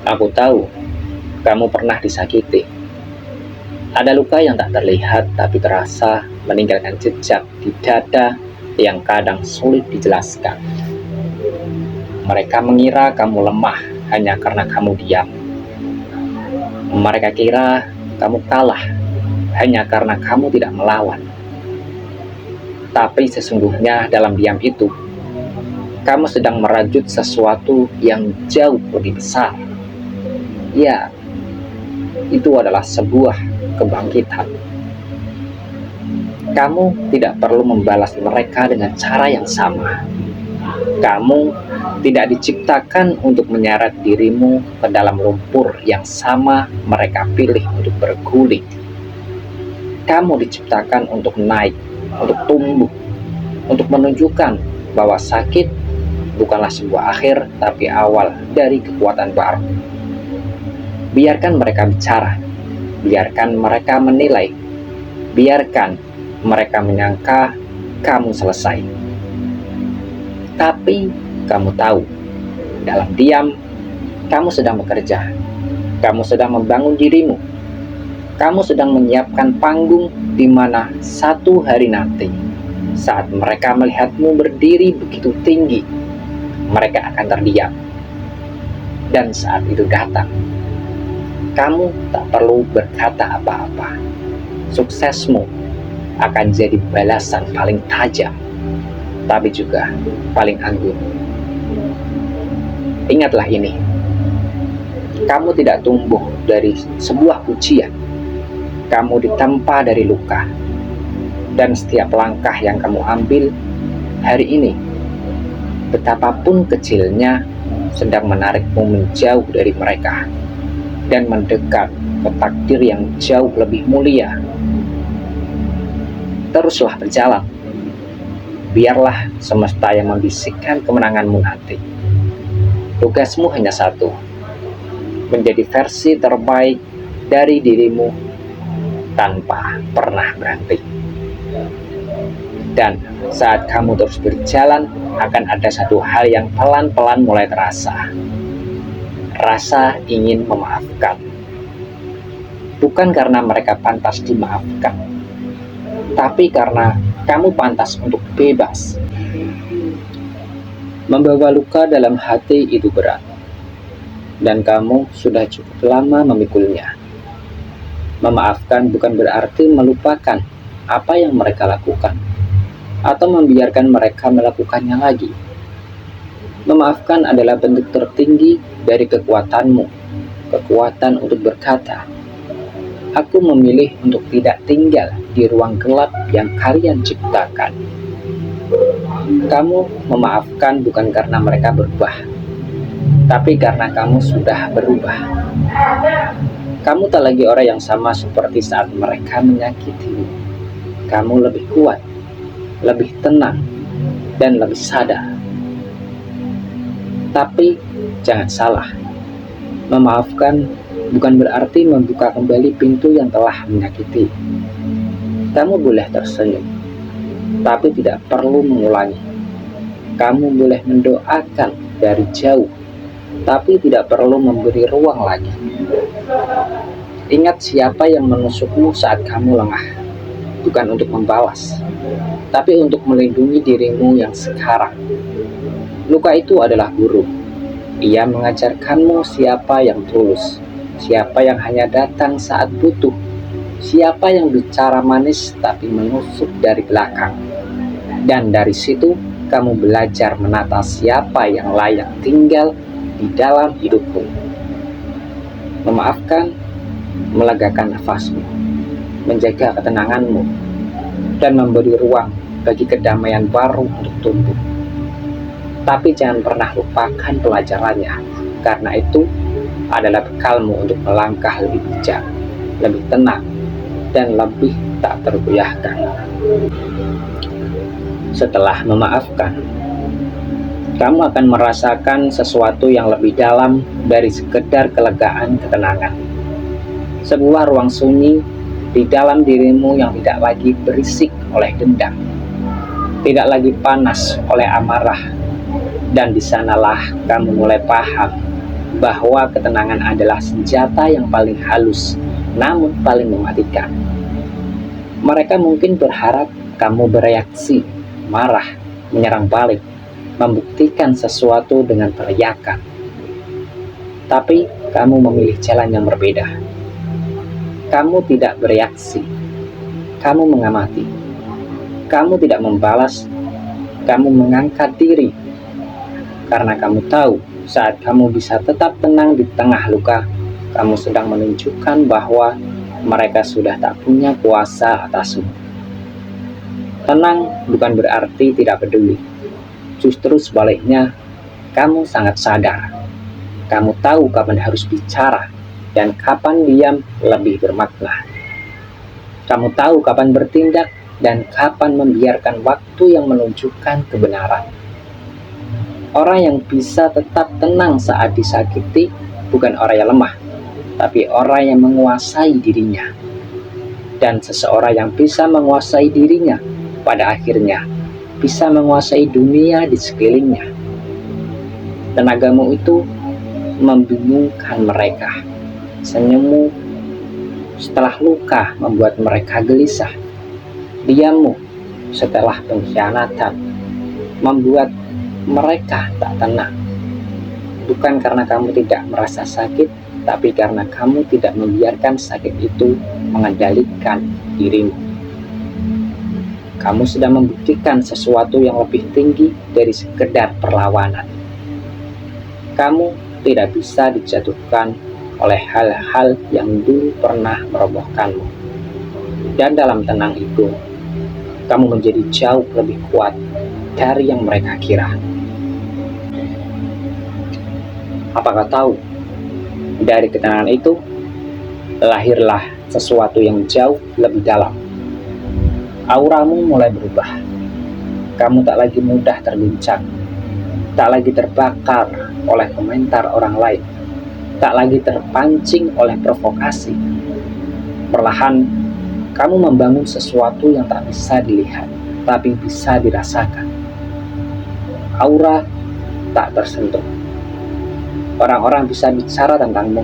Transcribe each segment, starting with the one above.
Aku tahu kamu pernah disakiti. Ada luka yang tak terlihat tapi terasa, meninggalkan jejak di dada yang kadang sulit dijelaskan. Mereka mengira kamu lemah hanya karena kamu diam. Mereka kira kamu kalah hanya karena kamu tidak melawan. Tapi sesungguhnya dalam diam itu, kamu sedang merajut sesuatu yang jauh lebih besar. Ya, itu adalah sebuah kebangkitan. Kamu tidak perlu membalas mereka dengan cara yang sama. Kamu tidak diciptakan untuk menyeret dirimu ke dalam lumpur yang sama mereka pilih untuk berguling. Kamu diciptakan untuk naik, untuk tumbuh, untuk menunjukkan bahwa sakit bukanlah sebuah akhir, tapi awal dari kekuatan baru. Biarkan mereka bicara, biarkan mereka menilai, biarkan mereka menyangka kamu selesai. Tapi kamu tahu, dalam diam, kamu sedang bekerja, kamu sedang membangun dirimu, kamu sedang menyiapkan panggung di mana satu hari nanti, saat mereka melihatmu berdiri begitu tinggi, mereka akan terdiam. Dan saat itu datang, kamu tak perlu berkata apa-apa. Suksesmu akan jadi balasan paling tajam, tapi juga paling anggun. Ingatlah ini, kamu tidak tumbuh dari sebuah pujian, kamu ditempa dari luka. Dan setiap langkah yang kamu ambil hari ini, betapapun kecilnya, sedang menarikmu menjauh dari mereka dan mendekat ke takdir yang jauh lebih mulia. Teruslah berjalan. Biarlah semesta yang membisikkan kemenanganmu nanti. Tugasmu hanya satu, menjadi versi terbaik dari dirimu tanpa pernah berhenti. Dan saat kamu terus berjalan, akan ada satu hal yang pelan-pelan mulai terasa. Rasa ingin memaafkan. Bukan karena mereka pantas dimaafkan, tapi karena kamu pantas untuk bebas. Membawa luka dalam hati itu berat, dan kamu sudah cukup lama memikulnya. Memaafkan bukan berarti melupakan apa yang mereka lakukan, atau membiarkan mereka melakukannya lagi. Memaafkan adalah bentuk tertinggi dari kekuatanmu, kekuatan untuk berkata, "Aku memilih untuk tidak tinggal di ruang gelap yang kalian ciptakan." Kamu memaafkan bukan karena mereka berubah, tapi karena kamu sudah berubah. Kamu tak lagi orang yang sama seperti saat mereka menyakitimu. Kamu lebih kuat, lebih tenang, dan lebih sadar. Tapi jangan salah, memaafkan bukan berarti membuka kembali pintu yang telah menyakiti. Kamu boleh tersenyum, tapi tidak perlu mengulangi. Kamu boleh mendoakan dari jauh, tapi tidak perlu memberi ruang lagi. Ingat siapa yang menusukmu saat kamu lengah, bukan untuk membalas, tapi untuk melindungi dirimu yang sekarang. Luka itu adalah guru. Ia mengajarkanmu siapa yang tulus, siapa yang hanya datang saat butuh, siapa yang bicara manis tapi menusuk dari belakang. Dan dari situ kamu belajar menata siapa yang layak tinggal di dalam hidupmu. Memaafkan, melegakan nafasmu, menjaga ketenanganmu, dan memberi ruang bagi kedamaian baru untuk tumbuh. Tapi jangan pernah lupakan pelajarannya, karena itu adalah bekalmu untuk melangkah lebih bijak, lebih tenang, dan lebih tak tergoyahkan. Setelah memaafkan, kamu akan merasakan sesuatu yang lebih dalam dari sekedar kelegaan ketenangan. Sebuah ruang sunyi di dalam dirimu yang tidak lagi berisik oleh dendam, tidak lagi panas oleh amarah. Dan di sanalah kamu mulai paham bahwa ketenangan adalah senjata yang paling halus, namun paling mematikan. Mereka mungkin berharap kamu bereaksi, marah, menyerang balik, membuktikan sesuatu dengan teriakan. Tapi kamu memilih jalan yang berbeda. Kamu tidak bereaksi, kamu mengamati. Kamu tidak membalas, kamu mengangkat diri. Karena kamu tahu, saat kamu bisa tetap tenang di tengah luka, kamu sedang menunjukkan bahwa mereka sudah tak punya kuasa atasmu. Tenang bukan berarti tidak peduli. Justru sebaliknya, kamu sangat sadar. Kamu tahu kapan harus bicara dan kapan diam lebih bermakna. Kamu tahu kapan bertindak dan kapan membiarkan waktu yang menunjukkan kebenaran. Orang yang bisa tetap tenang saat disakiti bukan orang yang lemah, tapi orang yang menguasai dirinya. Dan seseorang yang bisa menguasai dirinya, pada akhirnya bisa menguasai dunia di sekelilingnya. Tenagamu itu membingungkan mereka. Senyummu setelah luka membuat mereka gelisah. Diammu setelah pengkhianatan membuat mereka tak tenang. Bukan karena kamu tidak merasa sakit, tapi karena kamu tidak membiarkan sakit itu mengendalikan dirimu. Kamu sedang membuktikan sesuatu yang lebih tinggi dari sekedar perlawanan. Kamu tidak bisa dijatuhkan oleh hal-hal yang dulu pernah merobohkanmu. Dan dalam tenang itu, kamu menjadi jauh lebih kuat dari yang mereka kira. Apakah tahu, dari ketenangan itu, lahirlah sesuatu yang jauh lebih dalam. Auramu mulai berubah. Kamu tak lagi mudah terguncang, tak lagi terbakar oleh komentar orang lain, tak lagi terpancing oleh provokasi. Perlahan, kamu membangun sesuatu yang tak bisa dilihat, tapi bisa dirasakan. Aura tak tersentuh. Orang-orang bisa bicara tentangmu,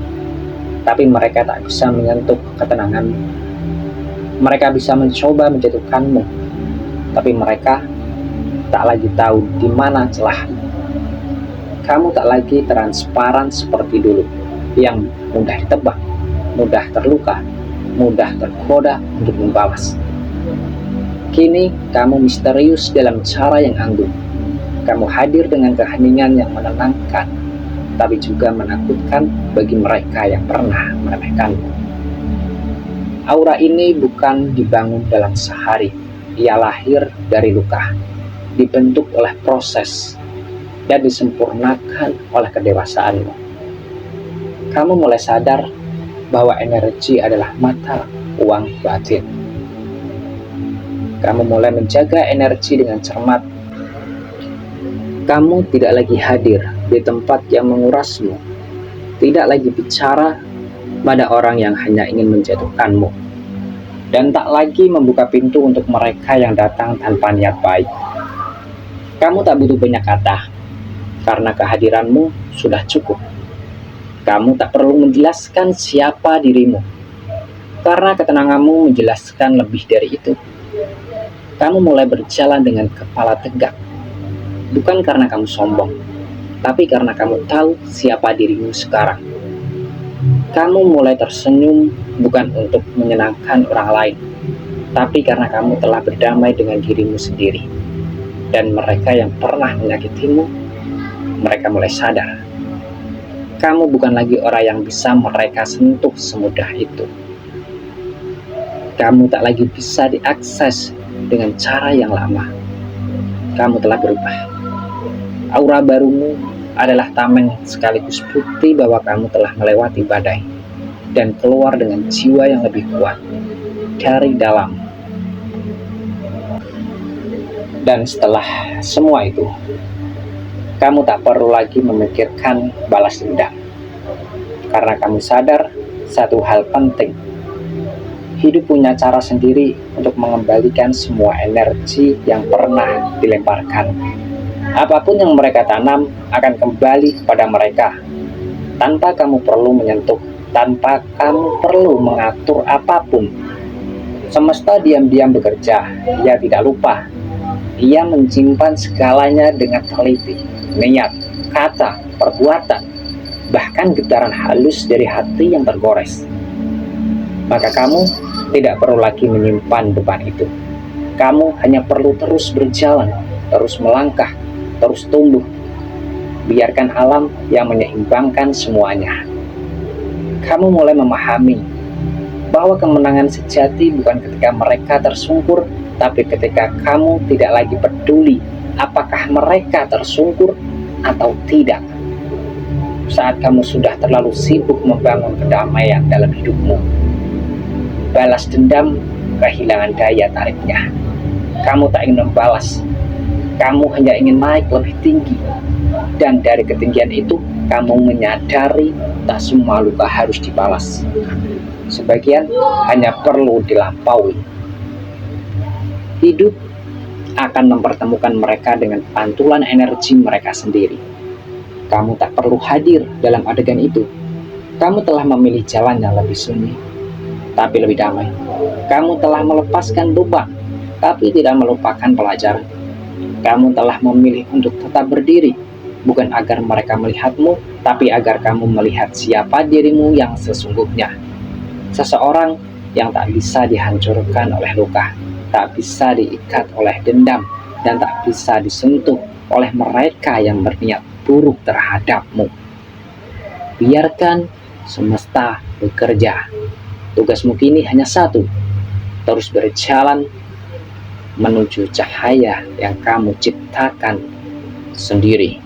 tapi mereka tak bisa menyentuh ketenanganmu. Mereka bisa mencoba menjatuhkanmu, tapi mereka tak lagi tahu di mana celahmu. Kamu tak lagi transparan seperti dulu, yang mudah ditebak, mudah terluka, mudah tergoda untuk membalas. Kini kamu misterius dalam cara yang anggun. Kamu hadir dengan keheningan yang menenangkan, tapi juga menakutkan bagi mereka yang pernah meremehkanmu. Aura ini bukan dibangun dalam sehari. Ia lahir dari luka, dibentuk oleh proses, dan disempurnakan oleh kedewasaanmu. Kamu mulai sadar bahwa energi adalah mata uang batin. Kamu mulai menjaga energi dengan cermat. Kamu tidak lagi hadir di tempat yang mengurasmu, tidak lagi bicara pada orang yang hanya ingin menjatuhkanmu, dan tak lagi membuka pintu untuk mereka yang datang tanpa niat baik. Kamu tak butuh banyak kata, karena kehadiranmu sudah cukup. Kamu tak perlu menjelaskan siapa dirimu, karena ketenanganmu menjelaskan lebih dari itu. Kamu mulai berjalan dengan kepala tegak, bukan karena kamu sombong, tapi karena kamu tahu siapa dirimu sekarang. Kamu mulai tersenyum bukan untuk menyenangkan orang lain, tapi karena kamu telah berdamai dengan dirimu sendiri. Dan mereka yang pernah menyakitimu, mereka mulai sadar. Kamu bukan lagi orang yang bisa mereka sentuh semudah itu. Kamu tak lagi bisa diakses dengan cara yang lama. Kamu telah berubah. Aura barumu adalah tameng sekaligus bukti bahwa kamu telah melewati badai dan keluar dengan jiwa yang lebih kuat dari dalam. Dan setelah semua itu, kamu tak perlu lagi memikirkan balas dendam, karena kamu sadar satu hal penting. Hidup punya cara sendiri untuk mengembalikan semua energi yang pernah dilemparkan. Apapun yang mereka tanam akan kembali kepada mereka. tanpa kamu perlu menyentuh, tanpa kamu perlu mengatur apapun. Semesta diam-diam bekerja, ia tidak lupa. Ia menyimpan segalanya dengan teliti, niat, kata, perbuatan, bahkan getaran halus dari hati yang tergores. Maka kamu tidak perlu lagi menyimpan beban itu. Kamu hanya perlu terus berjalan, terus melangkah, terus tumbuh. Biarkan alam yang menyeimbangkan semuanya. Kamu mulai memahami bahwa kemenangan sejati bukan ketika mereka tersungkur, tapi ketika kamu tidak lagi peduli apakah mereka tersungkur atau tidak. Saat kamu sudah terlalu sibuk membangun kedamaian dalam hidupmu, balas dendam kehilangan daya tariknya. Kamu tak ingin membalas, kamu hanya ingin naik lebih tinggi. Dan dari ketinggian itu, kamu menyadari tak semua luka harus dibalas. Sebagian hanya perlu dilampaui. Hidup akan mempertemukan mereka dengan pantulan energi mereka sendiri. Kamu tak perlu hadir dalam adegan itu. Kamu telah memilih jalan yang lebih sunyi, tapi lebih damai. Kamu telah melepaskan beban, tapi tidak melupakan pelajaran. Kamu telah memilih untuk tetap berdiri, bukan agar mereka melihatmu, tapi agar kamu melihat siapa dirimu yang sesungguhnya. Seseorang yang tak bisa dihancurkan oleh luka, tak bisa diikat oleh dendam, dan tak bisa disentuh oleh mereka yang berniat buruk terhadapmu. Biarkan semesta bekerja. Tugasmu kini hanya satu, terus berjalan menuju cahaya yang kamu ciptakan sendiri.